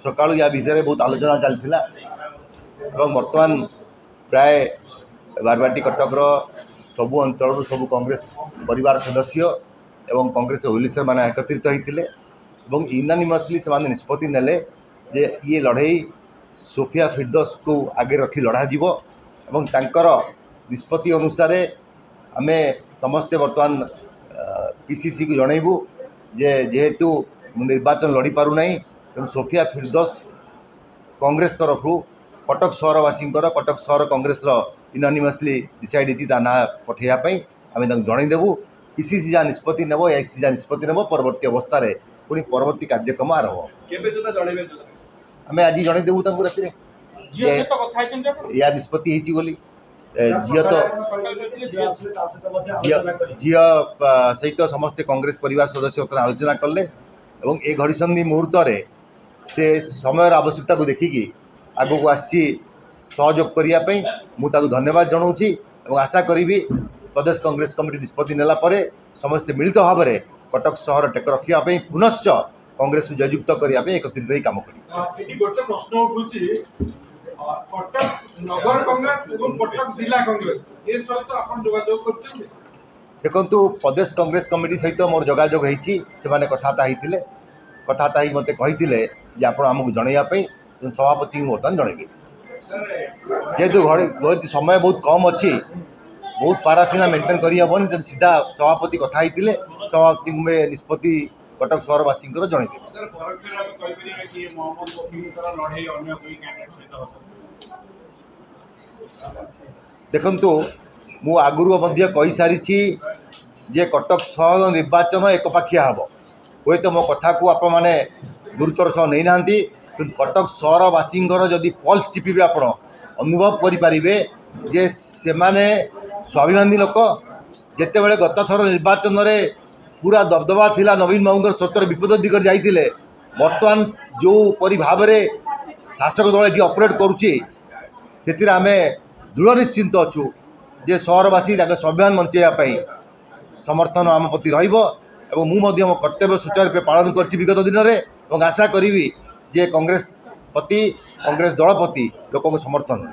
सकाळू या विषय बहुत आलोचना चलता बर्तमान प्राय बारवाटी कटकर सबु अंचल सबु कांग्रेस परिवार सदस्य एवं कांग्रेस हुइलर मैंने एकत्रित होते यूनानिमसली से निष्पत्ति नेले जे ये लड़ई सोफिया फिरदौस को आगे रखी लड़ा जीवो एवं तांकर निष्पत्ति अनुसार आम समस्ते बर्तमान पीसीसी को जनइबू जे जेहेतु निर्वाचन लड़ी पारु नहीं तेणु सोफिया फिरदौस कांग्रेस तरफ कटक सहरवासी कटक सहर कांग्रेस यूनानिमसली डिसाइड होती ना पठेयापाई आम जनईदेवु पीसीसी जहाँ निष्पत्ति नेब एआईसीसी जहाँ निष्पत्ति नेब परवर्ती अवस्था पुणी परवर्ती कार्यक्रम आरंभ आम आज जनईदेवु राति या निष्पत्ति होली झील तो झील सहित समस्ते कांग्रेस परिवार सदस्य आलोचना कले और ये घड़ीसंधि मुहूर्त से समय आवश्यकता को देखिकी आगो को आसी सहयोग करने मुझे धन्यवाद जनाऊँगी और आशा करी प्रदेश कांग्रेस कमिटी निष्पत्ति नेला परे समस्ते मिलित भाव में कटक सहर टेक रखापी पुनश्च कांग्रेस को जयुक्त करने एकत्रित हो काम देखु प्रदेश कांग्रेस कमिटी सहित मोर जोगाजोग होती कथबार्ता होते मत कही आपण आमको जनवाई सभापति बर्तमान जनइबी जेहेतु समय बहुत कम अच्छी बहुत पाराफिना मेंटेन करहबनी तेनाली सीधा सभापति कथा होते सभापति में निष्पत्ति कटक सहरवासी जनइबी देखु मु आगुरी कही सारी जे कटक सहर निर्वाचन एकपाखिया हम हे तो मो कथा को आप मैंने गुरुतर सह नहीं ना कि कटक सहरवासी जदि पल्स चिपे आप अनुभव करें जे से स्वाभिमानी लोक जिते बड़े गत थर निर्वाचन में पूरा दबदबा थिला नवीन बाबू सत्तर विपद दिगर जाइए बर्तमान जो परी भाव में शासक दल ये ऑपरेट करुच्ची से आम दृढ़ निश्चिंत अच्छू जे सहरवासी स्वाभिमान बंचाई समर्थन आम प्रति रु मो कर्तव्य सुचारू रूपे पालन कर विगत दिन में आशा करी जे कांग्रेस प्रति कांग्रेस दल प्रति लोक समर्थन